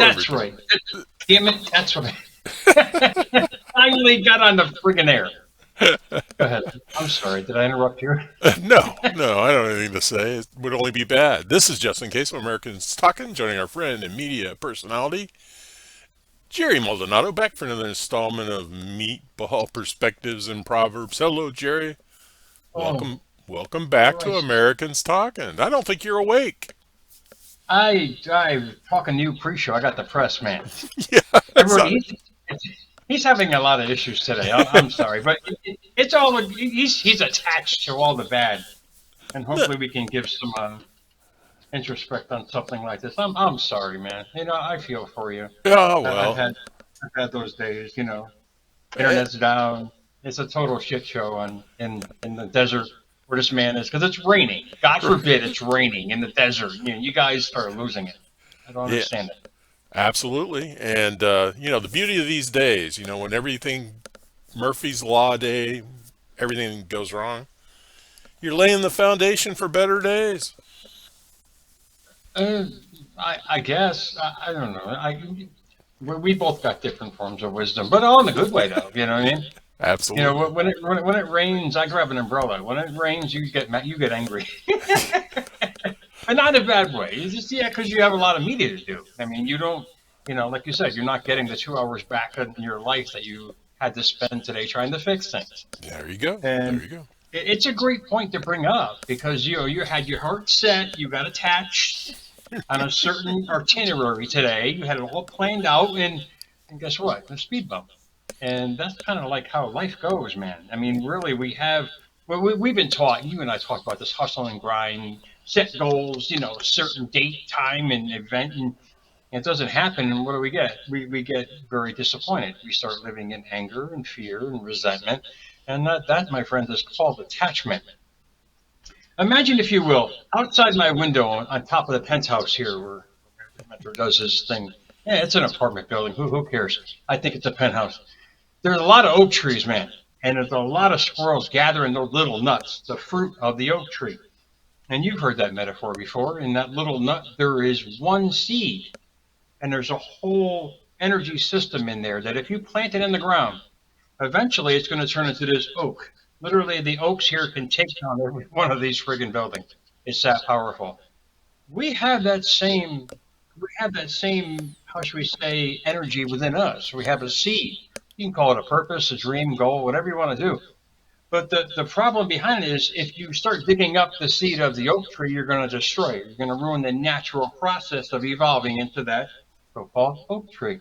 That's right. Damn it, that's what I finally got on the friggin' air. Go ahead. I'm sorry. Did I interrupt you? No, no, I don't have anything to say. It would only be bad. This is just in case of Americans Talkin, joining our friend and media personality, Jerry Maldonado, back for another installment of Meatball Perspectives and Proverbs. Hello, Jerry. Oh, Welcome back to Christ. Americans Talkin. I don't think you're awake. I talking to you pre-show. I got the press man. Yeah, that's Everybody, not. he's having a lot of issues today. I'm sorry, but it's all he's attached to all the bad, and hopefully we can give some introspect on something like this. I'm sorry, man. I feel for you. Oh, I've well. had those days. Eh, Internet's down. It's a total shit show in the desert where this man is because it's raining. God forbid it's raining in the desert. You guys start losing it. I don't yeah, understand it. absolutely. And, the beauty of these days, when everything, Murphy's Law Day, everything goes wrong, you're laying the foundation for better days. Uh, I guess I don't know. We both got different forms of wisdom, but all in a good way, though. You know what I mean? Absolutely. When it rains, I grab an umbrella. When it rains, you get angry, but not in a bad way. It's just because you have a lot of media to do. I mean, you don't, like you said, you're not getting the 2 hours back in your life that you had to spend today trying to fix things. There you go. There And you go. it's a great point to bring up because you had your heart set, you got attached on a certain itinerary today. You had it all planned out, and guess what? A speed bump. And that's kind of like how life goes, man. I mean, really, we've been taught. You and I talked about this hustle and grind, set goals. A certain date, time, and event, and it doesn't happen. And what do we get? We get very disappointed. We start living in anger and fear and resentment, and that, my friend, is called attachment. Imagine, if you will, outside my window on top of the penthouse here, where Metro does his thing. Yeah, it's an apartment building. Who cares? I think it's a penthouse. There's a lot of oak trees, man, and there's a lot of squirrels gathering those little nuts, the fruit of the oak tree. And you've heard that metaphor before. In that little nut, there is one seed, and there's a whole energy system in there that if you plant it in the ground, eventually it's going to turn into this oak. Literally, the oaks here can take down every one of these friggin' buildings. It's that powerful. We have that same, how should we say, energy within us. We have a seed. You can call it a purpose, a dream, goal, whatever you want to do. But the problem behind it is if you start digging up the seed of the oak tree, you're going to destroy it. You're going to ruin the natural process of evolving into that so-called oak tree.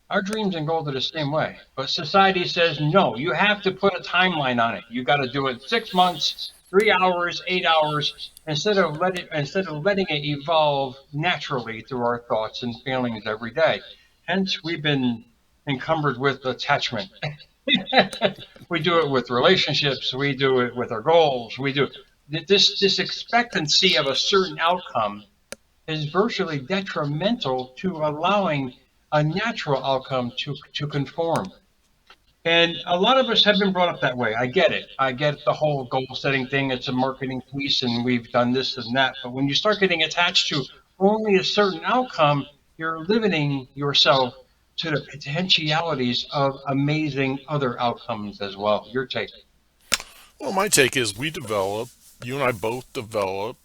Our dreams and goals are the same way. But society says, no, you have to put a timeline on it. You got to do it 6 months, 3 hours, 8 hours, instead of letting it evolve naturally through our thoughts and feelings every day. Hence, we've been encumbered with attachment. We do it with relationships. We do it with our goals. We do this expectancy of a certain outcome is virtually detrimental to allowing a natural outcome to conform. And a lot of us have been brought up that way. I get it. I get the whole goal setting thing. It's a marketing piece, and we've done this and that. But when you start getting attached to only a certain outcome, you're limiting yourself to the potentialities of amazing other outcomes as well. Your take. Well, my take is you and I both develop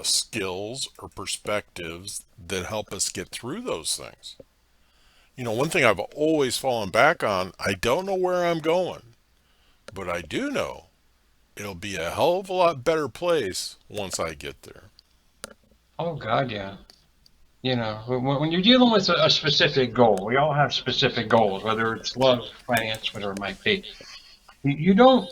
skills or perspectives that help us get through those things. One thing I've always fallen back on, I don't know where I'm going, but I do know it'll be a hell of a lot better place once I get there. Oh God, yeah. When you're dealing with a specific goal, we all have specific goals, whether it's love, finance, whatever it might be. You don't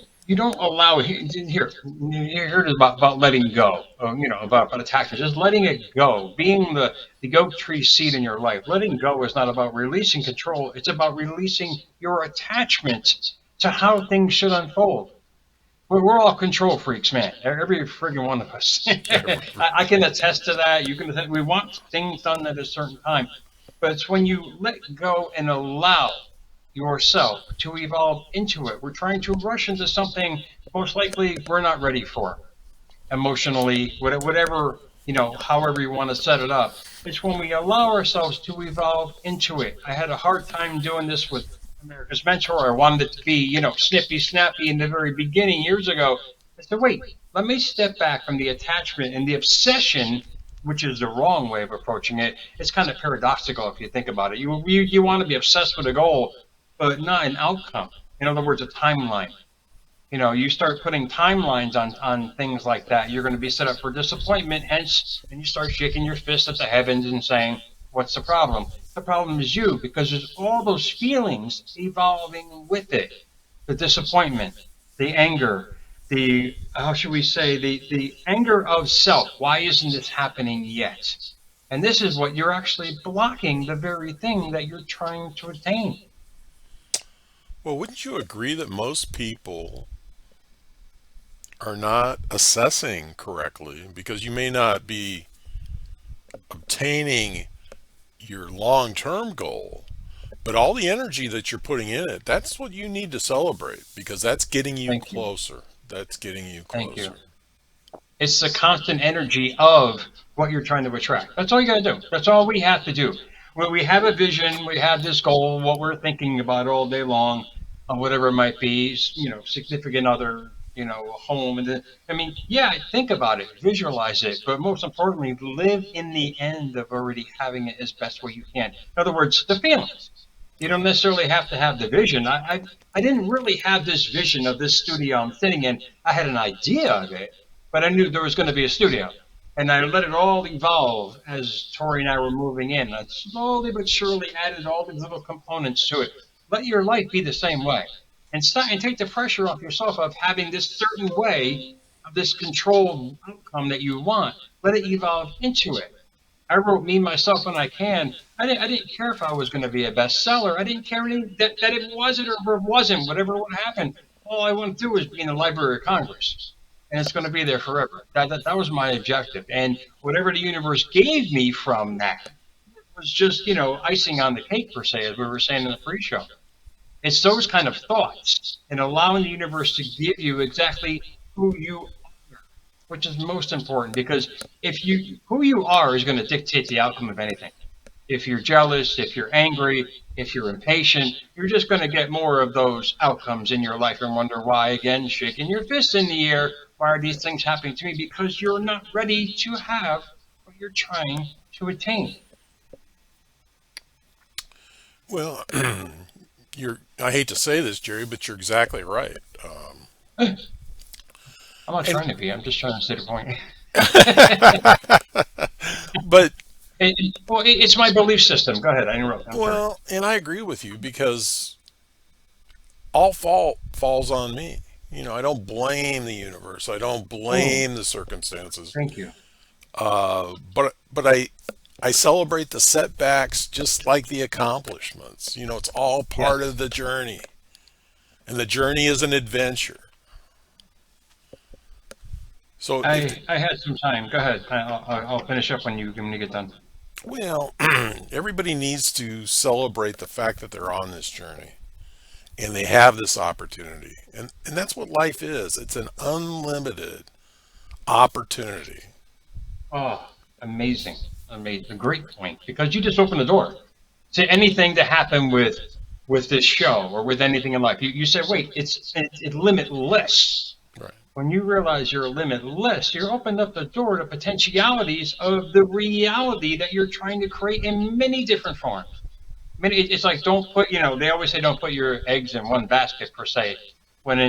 allow here it is about letting go. About attachment, just letting it go, being the oak tree seed in your life. Letting go is not about releasing control; it's about releasing your attachment to how things should unfold. We're all control freaks, man. Every friggin' one of us. I can attest to that. You can attest. We want things done at a certain time, but it's when you let go and allow yourself to evolve into it. We're trying to rush into something most likely we're not ready for emotionally, whatever, however you want to set it up. It's when we allow ourselves to evolve into it. I had a hard time doing this with America's Mentor. I wanted it to be, snippy, snappy in the very beginning years ago. I said, wait, let me step back from the attachment and the obsession, which is the wrong way of approaching it. It's kind of paradoxical if you think about it. You want to be obsessed with a goal, but not an outcome. In other words, a timeline. You start putting timelines on things like that, you're going to be set up for disappointment. Hence, and you start shaking your fist at the heavens and saying, what's the problem? The problem is you, because there's all those feelings evolving with it. The disappointment, the anger, the, how should we say, the anger of self. Why isn't this happening yet? And this is what you're actually blocking, the very thing that you're trying to attain. Well, wouldn't you agree that most people are not assessing correctly because you may not be obtaining your long term goal, but all the energy that you're putting in it, that's what you need to celebrate because that's getting you Thank you. closer. That's getting you Thank you. closer. It's the constant energy of what you're trying to attract. That's all you got to do. That's all we have to do. When we have a vision, we have this goal, what we're thinking about all day long, whatever it might be, significant other, a home. I mean, yeah, think about it, visualize it, but most importantly, live in the end of already having it as best way you can. In other words, the feelings. You don't necessarily have to have the vision. I didn't really have this vision of this studio I'm sitting in. I had an idea of it, but I knew there was going to be a studio. And I let it all evolve as Tori and I were moving in. I slowly but surely added all these little components to it. Let your life be the same way. And start and take the pressure off yourself of having this certain way of this controlled outcome that you want. Let it evolve into it. I wrote Me, Myself, and I Can. I didn't care if I was going to be a bestseller. I didn't care that it wasn't or it wasn't, whatever would happen. All I want to do is be in the Library of Congress. And it's going to be there forever. That was my objective. And whatever the universe gave me from that was just, icing on the cake, per se, as we were saying in the pre show. It's those kind of thoughts and allowing the universe to give you exactly who you, which is most important, because if you who you are is going to dictate the outcome of anything. If you're jealous, if you're angry, if you're impatient, you're just going to get more of those outcomes in your life and wonder why, again, shaking your fist in the air. Why are these things happening to me? Because you're not ready to have what you're trying to attain. Well, I hate to say this, Jerry, but you're exactly right. I'm not And trying to be. I'm just trying to say the point. but It's my belief system. Go ahead. I interrupt. I'm sorry. well, and I agree with you because all fault falls on me. I don't blame the universe. I don't Mm, blame the circumstances. thank you. But I celebrate the setbacks just like the accomplishments. It's all part Yes. of the journey, and the journey is an adventure. So if I had some time. Go ahead. I'll finish up when you get done. well, everybody needs to celebrate the fact that they're on this journey and they have this opportunity, and that's what life is. It's an unlimited opportunity. Oh, amazing. Amazing. A great point. Because you just opened the door to anything to happen with this show or with anything in life. You say, wait, it's limitless. Right. When you realize you're limitless, you're opened up the door to potentialities of the reality that you're trying to create in many different forms. I mean, it's like don't put, they always say don't put your eggs in one basket per se. When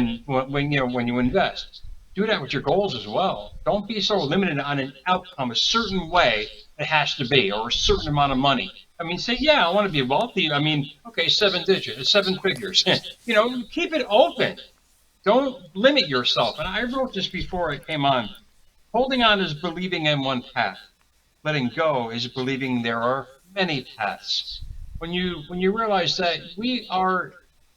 you invest, do that with your goals as well. Don't be so limited on an outcome, a certain way it has to be, or a certain amount of money. I mean, say, yeah, I want to be wealthy. I mean, okay, 7 digits, 7 figures. Keep it open. Don't limit yourself. And I wrote this before I came on. Holding on is believing in one path. Letting go is believing there are many paths. When you realize that we are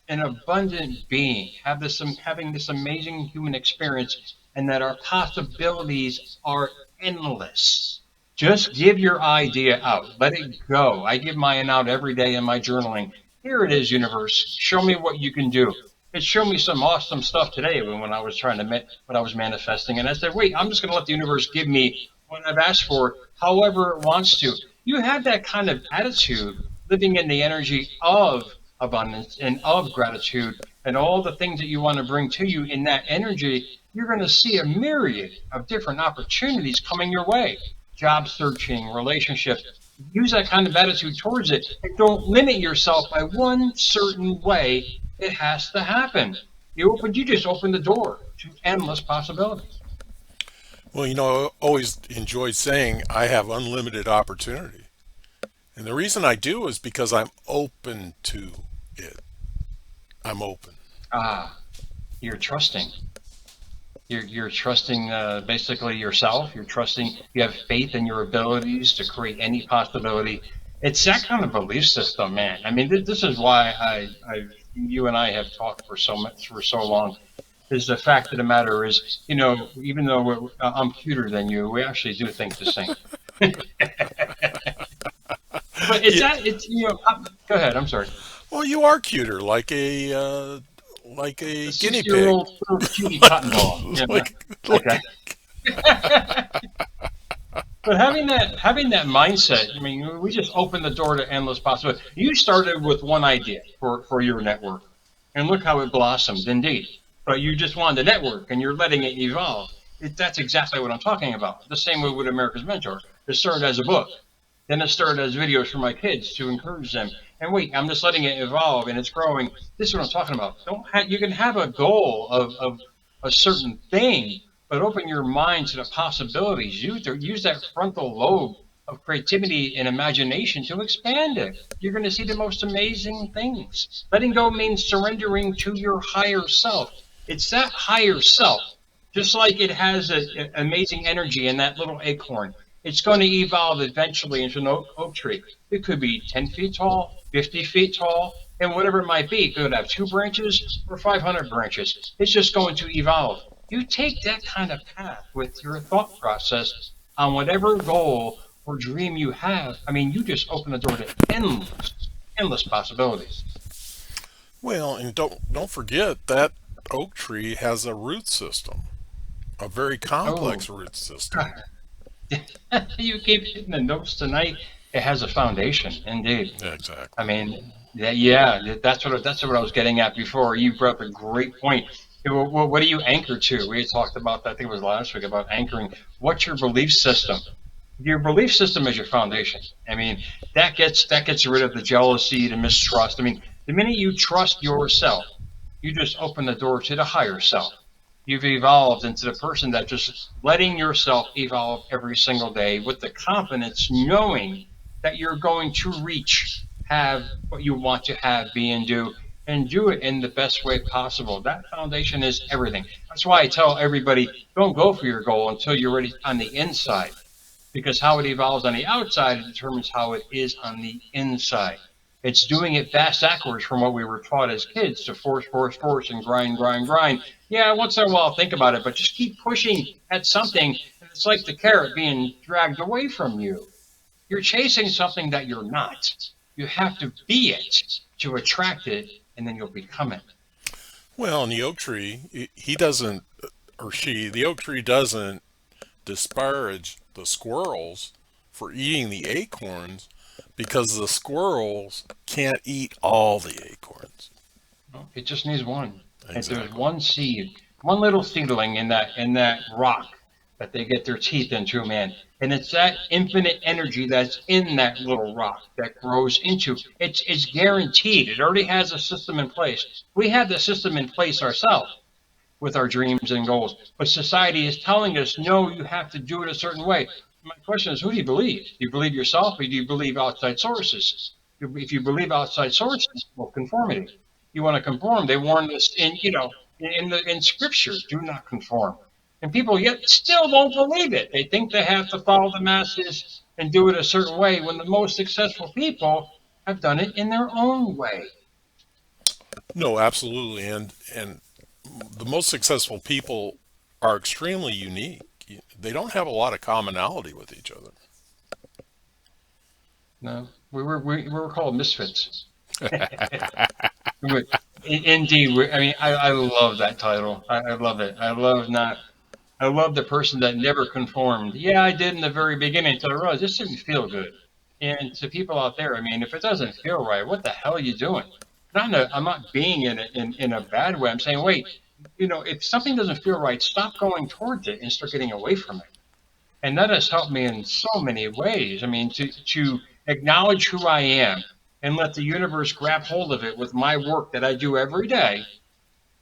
an abundant being, having this amazing human experience, and that our possibilities are endless. Just give your idea out. Let it go. I give mine out every day in my journaling. Here it is, universe. Show me what you can do. It showed me some awesome stuff today when I was trying to when I was manifesting, and I said, "Wait, I'm just going to let the universe give me what I've asked for, however it wants to." you have that kind of attitude, living in the energy of abundance and of gratitude and all the things that you want to bring to you in that energy, you're going to see a myriad of different opportunities coming your way. Job searching, relationships. Use that kind of attitude towards it. And don't limit yourself by one certain way it has to happen. You just open the door to endless possibilities. Well, I always enjoyed saying I have unlimited opportunity. And the reason I do is because I'm open to it. I'm open. Ah, you're trusting. You're trusting basically yourself. You're trusting. You have faith in your abilities to create any possibility. It's that kind of belief system, man. I mean, this is why you and I have talked for so much for so long. Is the fact of the matter is, even though I'm cuter than you, we actually do think the same. But it's Yeah. that it's go ahead. I'm sorry. Well, you are cuter, like A a guinea pig. 6-year-old little cutie cotton ball, like like like that. But having that mindset, I mean, we just opened the door to endless possibilities. You started with one idea for your network, and look how it blossomed, indeed. But you just wanted to network, and you're letting it evolve. That's exactly what I'm talking about. The same way with America's Mentor. It started as a book, then it started as videos for my kids to encourage them. And wait, I'm just letting it evolve, and it's growing. This is what I'm talking about. You can have a goal of a certain thing, but open your mind to the possibilities. Use that frontal lobe of creativity and imagination to expand it. You're going to see the most amazing things. Letting go means surrendering to your higher self. It's that higher self, just like it has amazing energy in that little acorn. It's going to evolve eventually into an oak tree. It could be 10 feet tall, 50 feet tall, and whatever it might be. It could have 2 branches or 500 branches. It's just going to evolve. You take that kind of path with your thought process on whatever goal or dream you have. I mean, you just open the door to endless possibilities. well, and don't forget that oak tree has a root system, a very Oh, complex root system. you keep hitting the notes tonight. It has a foundation, indeed. Yeah, exactly. I mean, yeah, that's what I was getting at before. You brought up a great point. What do you anchor to? We had talked about that. I think it was last week about anchoring. What's your belief system? Your belief system is your foundation. I mean, that gets rid of the jealousy, the mistrust. I mean, the minute you trust yourself, you just open the door to the higher self. You've evolved into the person that just letting yourself evolve every single day with the confidence, knowing that you're going to reach, have what you want to have, be, and do it in the best way possible. That foundation is everything. That's why I tell everybody, don't go for your goal until you're ready on the inside, because how it evolves on the outside determines how it is on the inside. It's doing it fast backwards from what we were taught as kids to force, force, force, and grind, grind, grind. Yeah, once in a while think about it, but just keep pushing at something, and it's like the carrot being dragged away from you. You're chasing something that you're not. You have to be it to attract it, and then you'll become it. Well, and the oak tree, he doesn't, or she, the oak tree doesn't disparage the squirrels for eating the acorns because the squirrels can't eat all the acorns. Well, it just needs one. If there's Exactly. one seed, one little seedling in that rock that they get their teeth into, man, and it's that infinite energy that's in that little rock that grows into. It's guaranteed. It already has a system in place. We have the system in place ourselves with our dreams and goals, but society is telling us no, you have to do it a certain way. My question is, who do you believe? Do you believe yourself, or do you believe outside sources? If you believe outside sources, well, conformity. You want to conform. They warned us in scripture, do not conform. And people yet still don't believe it. They think they have to follow the masses and do it a certain way when the most successful people have done it in their own way. No, absolutely. And the most successful people are extremely unique. They don't have a lot of commonality with each other. No, we were called misfits. Indeed, I mean, I love that title. I love it. I love the person that never conformed. Yeah, I did in the very beginning until I realized this didn't feel good. And to people out there, I mean, if it doesn't feel right, what the hell are you doing? I'm not being in a bad way. I'm saying, wait, if something doesn't feel right, stop going towards it and start getting away from it. And that has helped me in so many ways. I mean, to acknowledge who I am and let the universe grab hold of it with my work that I do every day.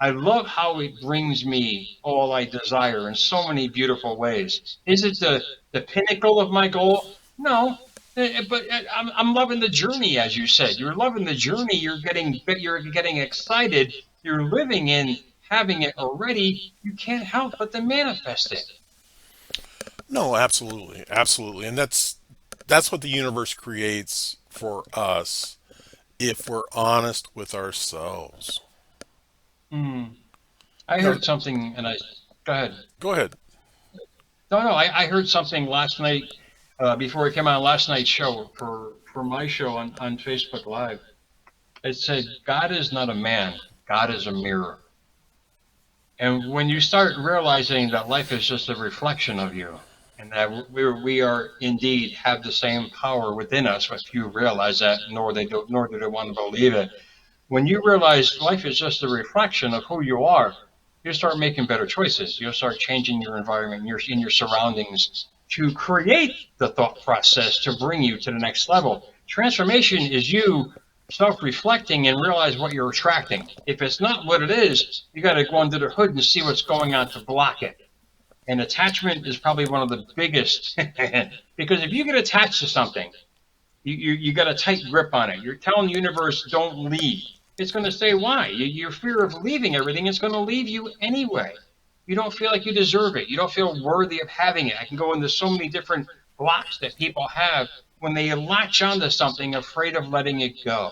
I love how it brings me all I desire in so many beautiful ways. Is it the pinnacle of my goal? No. But I'm loving the journey, as you said. You're loving the journey. You're getting excited. You're living in having it already. You can't help but to manifest it. No, absolutely, absolutely, and that's what the universe creates for us if we're honest with ourselves. Hmm. I You know, heard something, and I go ahead. go ahead. No, no, I heard something last night before it came on last night's show for my show on Facebook Live. It said, God is not a man, God is a mirror. And when you start realizing that life is just a reflection of you, and that we are indeed have the same power within us, if you realize that, nor do they want to believe it. When you realize life is just a reflection of who you are, you start making better choices. You'll start changing your environment, in your surroundings to create the thought process to bring you to the next level. Transformation is you self-reflecting and realize what you're attracting. If it's not what it is, you got to go under the hood and see what's going on to block it. And attachment is probably one of the biggest because if you get attached to something, you got a tight grip on it. You're telling the universe, don't leave. It's going to say why. Your fear of leaving everything is going to leave you anyway. You don't feel like you deserve it. You don't feel worthy of having it. I can go into so many different blocks that people have when they latch onto something, afraid of letting it go.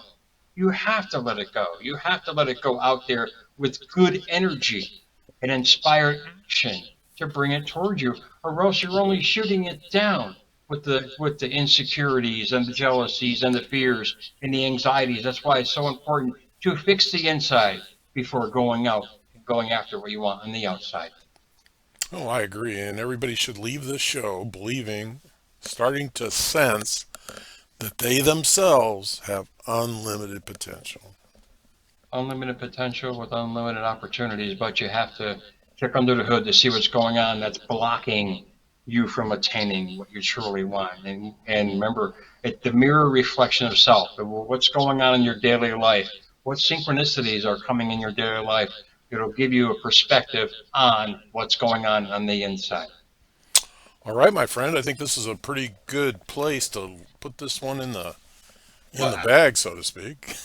You have to let it go. You have to let it go out there with good energy and inspired action to bring it toward you, or else you're only shooting it down with the insecurities and the jealousies and the fears and the anxieties. That's why it's so important to fix the inside before going out and going after what you want on the outside. Oh, I agree, and everybody should leave this show believing, starting to sense that they themselves have unlimited potential. Unlimited potential with unlimited opportunities, but you have to check under the hood to see what's going on that's blocking you from attaining what you truly want. And remember, the mirror reflection of self. What's going on in your daily life? What synchronicities are coming in your daily life? It'll give you a perspective on what's going on the inside. All right, my friend, I think this is a pretty good place to put this one in the Well, bag, so to speak.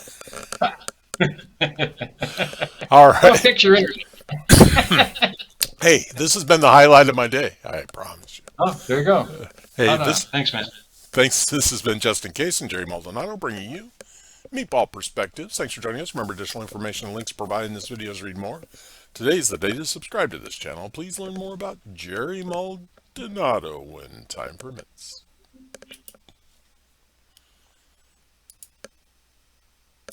All well, right. picture energy. Hey, this has been the highlight of my day. I promise you. Oh, there you go. Hey, Oh, no. this Thanks, man. thanks. This has been Justin Case and Jerry Maldonado bringing you Meatball Perspectives. Thanks for joining us. Remember, additional information and links provided in this video is read more. Today's the day to subscribe to this channel. Please learn more about Jerry Maldonado when time permits.